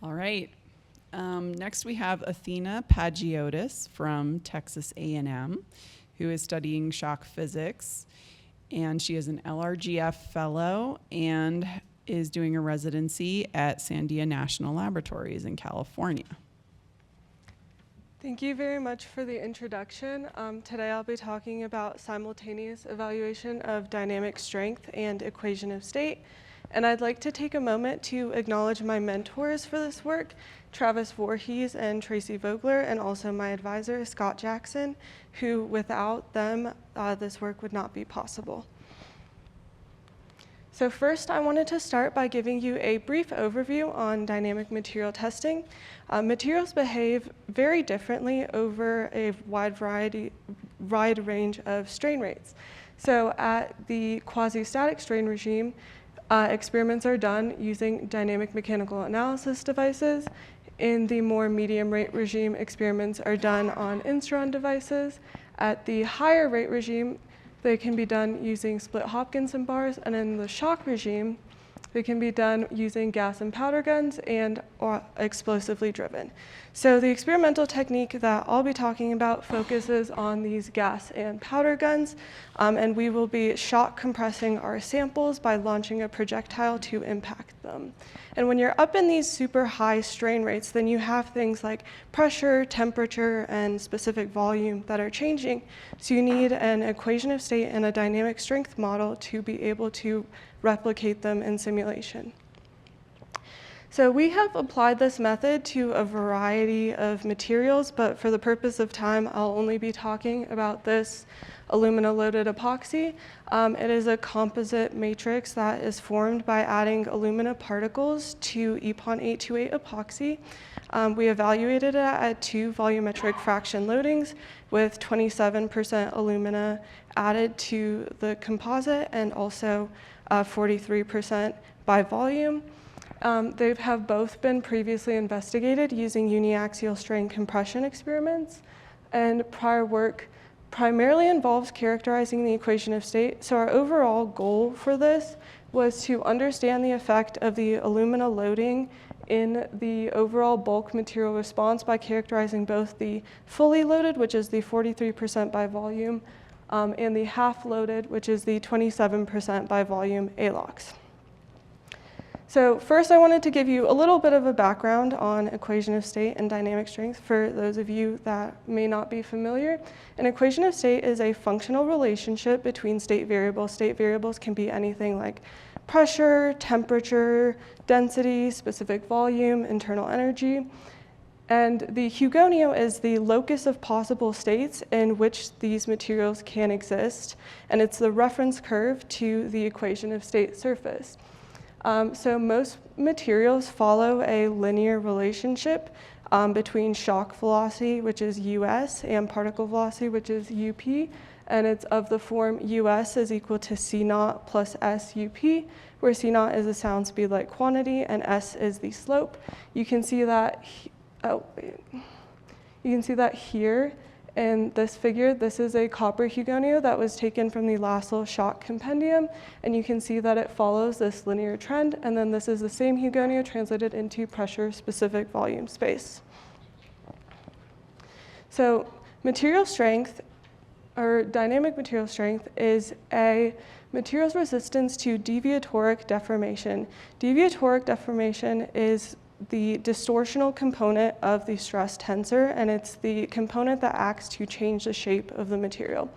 All right. Next we have Athena Padgiotis from Texas A&M, who is studying shock physics. And she is an LRGF fellow and is doing a residency at Sandia National Laboratories in California. Thank you very much for the introduction. Today I'll be talking about simultaneous evaluation of dynamic strength and equation of state. And I'd like to take a moment to acknowledge my mentors for this work, Travis Voorhees and Tracy Vogler, and also my advisor, Scott Jackson, who without them, this work would not be possible. So first, I wanted to start by giving you a brief overview on dynamic material testing. Materials behave very differently over a wide range of strain rates. So at the quasi-static strain regime, experiments are done using dynamic mechanical analysis devices. In the more medium rate regime, experiments are done on instrument devices. At the higher rate regime, they can be done using split Hopkinson bars, and in the shock regime, they can be done using gas and powder guns and or explosively driven. So the experimental technique that I'll be talking about focuses on these gas and powder guns, and we will be shock compressing our samples by launching a projectile to impact them. And when you're up in these super high strain rates, then you have things like pressure, temperature, and specific volume that are changing. So you need an equation of state and a dynamic strength model to be able to replicate them in simulation. So we have applied this method to a variety of materials, but for the purpose of time, I'll only be talking about this alumina-loaded epoxy. It is a composite matrix that is formed by adding alumina particles to EPON 828 epoxy. We evaluated it at 2 volumetric fraction loadings with 27% alumina added to the composite and also 43% by volume. They have both been previously investigated using uniaxial strain compression experiments, and prior work primarily involves characterizing the equation of state. So our overall goal for this was to understand the effect of the alumina loading in the overall bulk material response by characterizing both the fully loaded, which is the 43% by volume, and the half loaded, which is the 27% by volume ALOX. So first I wanted to give you a little bit of a background on equation of state and dynamic strength for those of you that may not be familiar. An equation of state is a functional relationship between state variables. State variables can be anything like pressure, temperature, density, specific volume, internal energy. And the Hugonio is the locus of possible states in which these materials can exist, and it's the reference curve to the equation of state surface. So most materials follow a linear relationship between shock velocity, which is US, and particle velocity, which is UP, and it's of the form US is equal to C naught plus S UP, where C naught is the sound speed light quantity and S is the slope. You can see that, here in this figure. This is a copper Hugonio that was taken from the Lassell shock compendium, and you can see that it follows this linear trend, and then this is the same Hugonio translated into pressure-specific volume space. So material strength, or dynamic material strength, is a material's resistance to deviatoric deformation. Deviatoric deformation is the distortional component of the stress tensor, and it's the component that acts to change the shape of the material.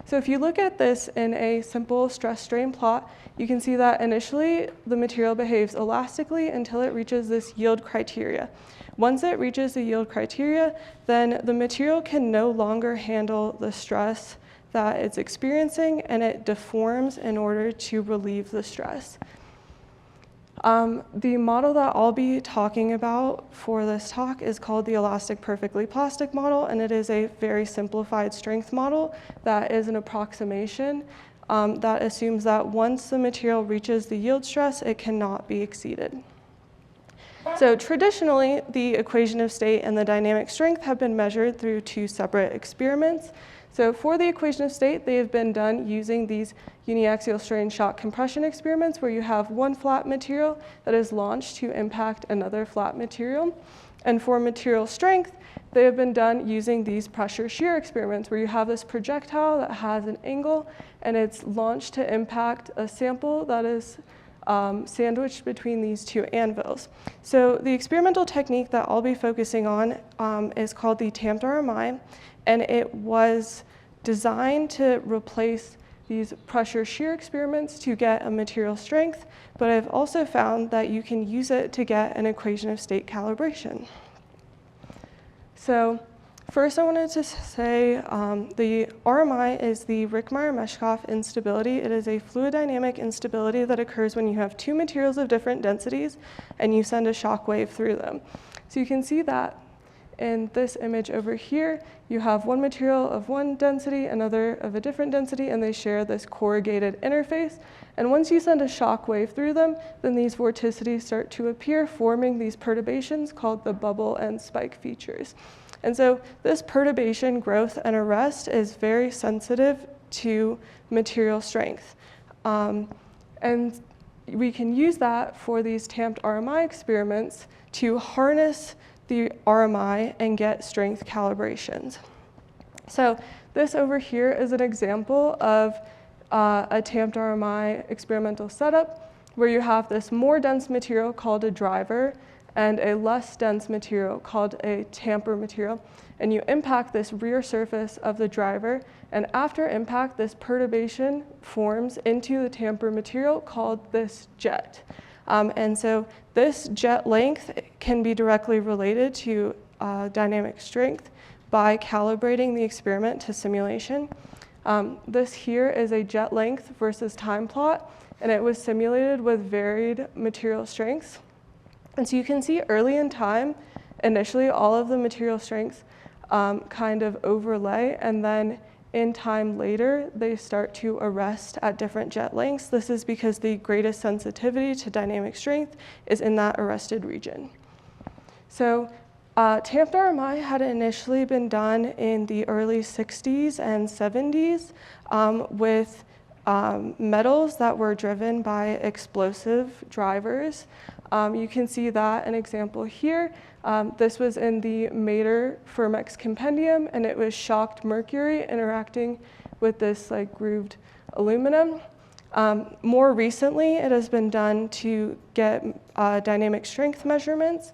So if you look at this in a simple stress strain plot, you can see that initially the material behaves elastically until it reaches this yield criteria. Once it reaches the yield criteria, then the material can no longer handle the stress that it's experiencing, and it deforms in order to relieve the stress. The model that I'll be talking about for this talk is called the elastic perfectly plastic model, and it is a very simplified strength model that is an approximation that assumes that once the material reaches the yield stress, it cannot be exceeded. So traditionally, the equation of state and the dynamic strength have been measured through 2 separate experiments. So for the equation of state, they have been done using these uniaxial strain shock compression experiments where you have one flat material that is launched to impact another flat material. And for material strength, they have been done using these pressure shear experiments where you have this projectile that has an angle and it's launched to impact a sample that is sandwiched between these two anvils. So the experimental technique that I'll be focusing on is called the tamped RMI, and it was designed to replace these pressure shear experiments to get a material strength, but I've also found that you can use it to get an equation of state calibration. So first I wanted to say the RMI is the Rickmeyer-Meshkov instability. It is a fluid dynamic instability that occurs when you have two materials of different densities and you send a shock wave through them. So you can see that in this image over here, you have one material of one density, another of a different density, and they share this corrugated interface. And once you send a shock wave through them, then these vorticities start to appear, forming these perturbations called the bubble and spike features. And so this perturbation, growth, and arrest is very sensitive to material strength. And we can use that for these tamped RMI experiments to harness the RMI and get strength calibrations. So this over here is an example of a tamped RMI experimental setup where you have this more dense material called a driver and a less dense material called a tamper material. And you impact this rear surface of the driver, and after impact, this perturbation forms into the tamper material called this jet. And so this jet length can be directly related to dynamic strength by calibrating the experiment to simulation. This here is a jet length versus time plot, and it was simulated with varied material strengths. And so you can see early in time, initially all of the material strengths kind of overlay, and then in time later, they start to arrest at different jet lengths. This is because the greatest sensitivity to dynamic strength is in that arrested region. So tamped RMI had initially been done in the early 60s and 70s with metals that were driven by explosive drivers. You can see that an example here. This was in the Mater Fermex compendium, and it was shocked mercury interacting with this like grooved aluminum. More recently, it has been done to get dynamic strength measurements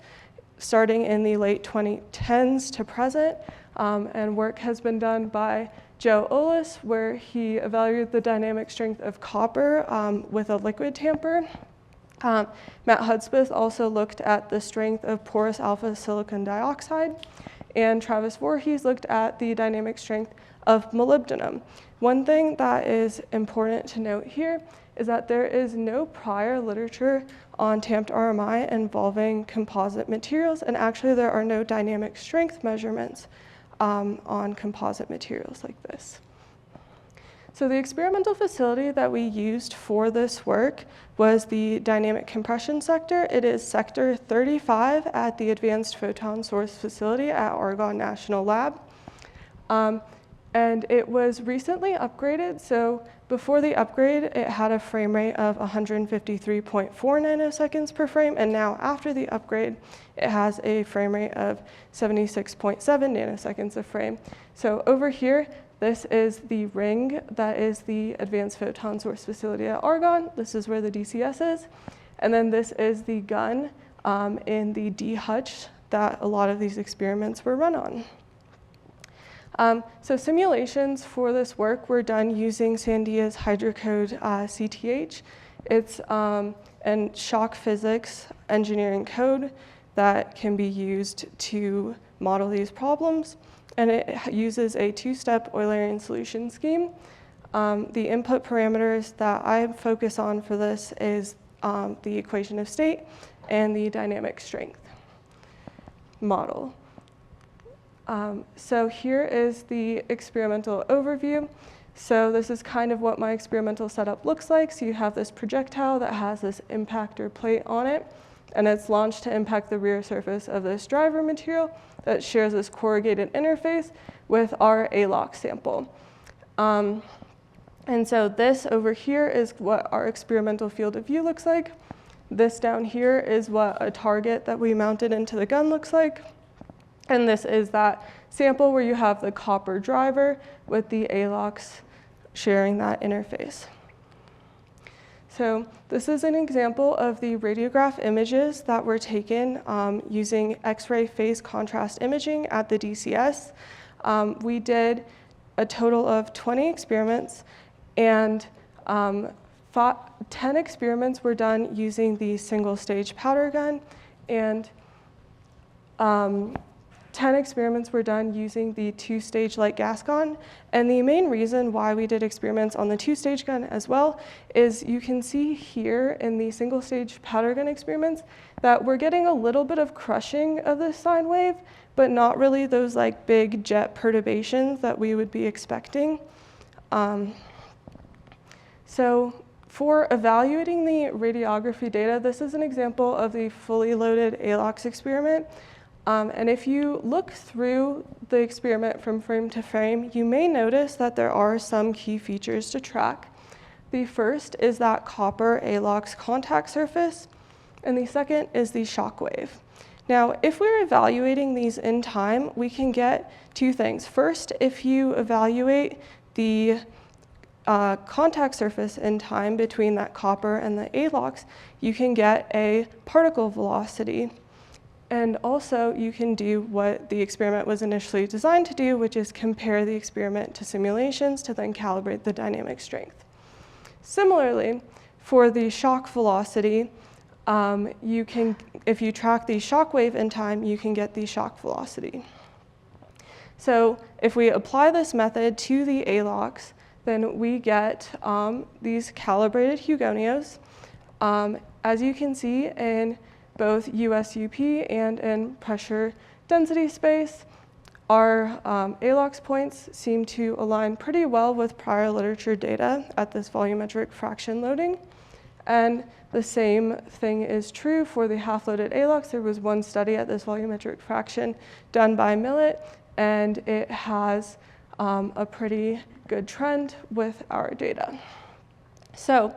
starting in the late 2010s to present, and work has been done by Joe Olis, where he evaluated the dynamic strength of copper with a liquid tamper. Matt Hudspeth also looked at the strength of porous alpha silicon dioxide, and Travis Voorhees looked at the dynamic strength of molybdenum. One thing that is important to note here is that there is no prior literature on tamped RMI involving composite materials, and actually there are no dynamic strength measurements on composite materials like this. So the experimental facility that we used for this work was the dynamic compression sector. It is sector 35 at the Advanced Photon Source Facility at Argonne National Lab. And it was recently upgraded. So before the upgrade, it had a frame rate of 153.4 nanoseconds per frame. And now after the upgrade, it has a frame rate of 76.7 nanoseconds a frame. So over here, this is the ring that is the Advanced Photon Source Facility at Argonne. This is where the DCS is. And then this is the gun in the D hutch that a lot of these experiments were run on. So simulations for this work were done using Sandia's hydrocode CTH. It's an shock physics engineering code that can be used to model these problems. And it uses a two-step Eulerian solution scheme. The input parameters that I focus on for this is the equation of state and the dynamic strength model. So here is the experimental overview. So this is kind of what my experimental setup looks like. So you have this projectile that has this impactor plate on it. and it's launched to impact the rear surface of this driver material that shares this corrugated interface with our ALOX sample. And so this over here is what our experimental field of view looks like. This down here is what a target that we mounted into the gun looks like. And this is that sample where you have the copper driver with the ALOX sharing that interface. So this is an example of the radiograph images that were taken using X-ray phase contrast imaging at the DCS. We did a total of 20 experiments, and 10 experiments were done using the single-stage powder gun, and 10 experiments were done using the two-stage light gas gun. And the main reason why we did experiments on the two-stage gun as well is you can see here in the single-stage powder gun experiments that we're getting a little bit of crushing of the sine wave, but not really those like big jet perturbations that we would be expecting. So for evaluating the radiography data, this is an example of the fully loaded ALOX experiment. And if you look through the experiment from frame to frame, you may notice that there are some key features to track. The first is that copper ALOX contact surface, and the second is the shock wave. Now, if we're evaluating these in time, we can get two things. First, if you evaluate the contact surface in time between that copper and the ALOX, you can get a particle velocity. And also, you can do what the experiment was initially designed to do, which is compare the experiment to simulations to then calibrate the dynamic strength. Similarly, for the shock velocity, if you track the shock wave in time, you can get the shock velocity. So if we apply this method to the ALOX, then we get these calibrated Hugonios. As you can see in both USUP and in pressure density space, our ALOX points seem to align pretty well with prior literature data at this volumetric fraction loading. And the same thing is true for the half-loaded ALOX. There was one study at this volumetric fraction done by Millet, and it has a pretty good trend with our data. So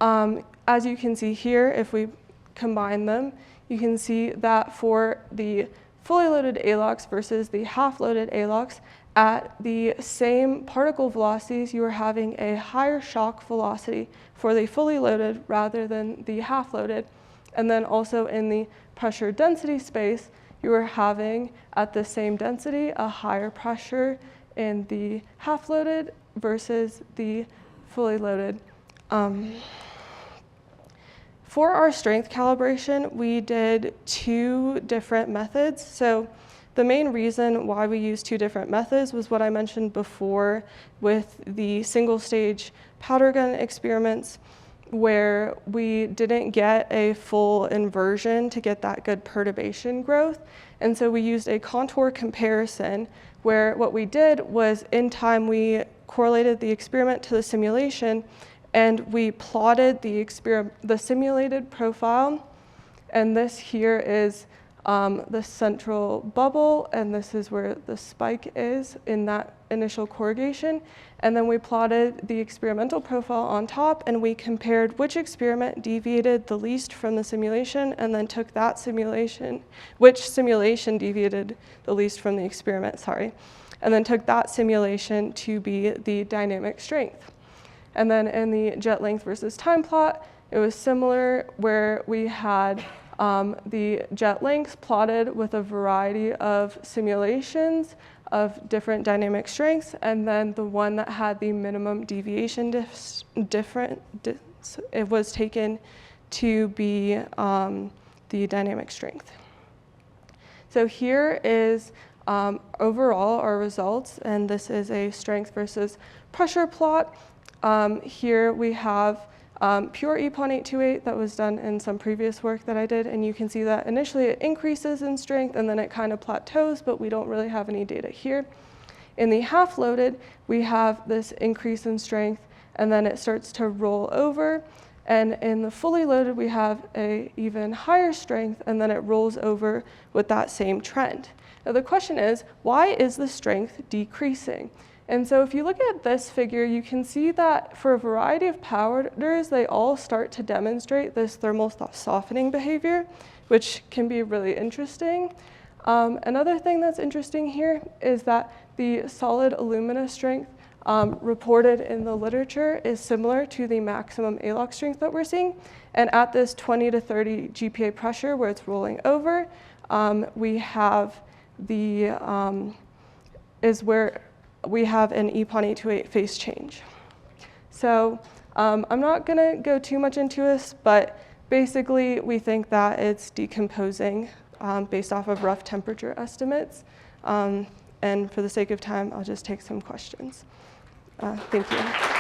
as you can see here, if we combine them, you can see that for the fully loaded ALOX versus the half-loaded ALOX, at the same particle velocities, you are having a higher shock velocity for the fully loaded rather than the half-loaded. And then also in the pressure density space, you are having, at the same density, a higher pressure in the half-loaded versus the fully loaded. For our strength calibration, we did two different methods. So the main reason why we used two different methods was what I mentioned before with the single-stage powder gun experiments, where we didn't get a full inversion to get that good perturbation growth. And so we used a contour comparison, where what we did was in time we correlated the experiment to the simulation, and we plotted the simulated profile. And this here is the central bubble, and this is where the spike is in that initial corrugation. And then we plotted the experimental profile on top, and we compared which experiment deviated the least from the simulation, and then took that simulation, which simulation deviated the least from the experiment, sorry, and then took that simulation to be the dynamic strength. And then in the jet length versus time plot, it was similar, where we had the jet lengths plotted with a variety of simulations of different dynamic strengths, and then the one that had the minimum deviation it was taken to be the dynamic strength. So here is overall our results, and this is a strength versus pressure plot. Here we have pure EPON 828 that was done in some previous work that I did, and you can see that initially it increases in strength and then it kind of plateaus, but we don't really have any data here. In the half-loaded, we have this increase in strength, and then it starts to roll over, And in the fully loaded, we have a even higher strength, and then it rolls over with that same trend. Now the question is, why is the strength decreasing? And so if you look at this figure, you can see that for a variety of powders, they all start to demonstrate this thermal softening behavior, which can be really interesting. Another thing that's interesting here is that the solid alumina strength reported in the literature is similar to the maximum ALOC strength that we're seeing. And at this 20 to 30 GPa pressure where it's rolling over, we have is where we have an EPON 828 phase change. So I'm not going to go too much into this, but basically we think that it's decomposing based off of rough temperature estimates. And for the sake of time, I'll just take some questions. Thank you.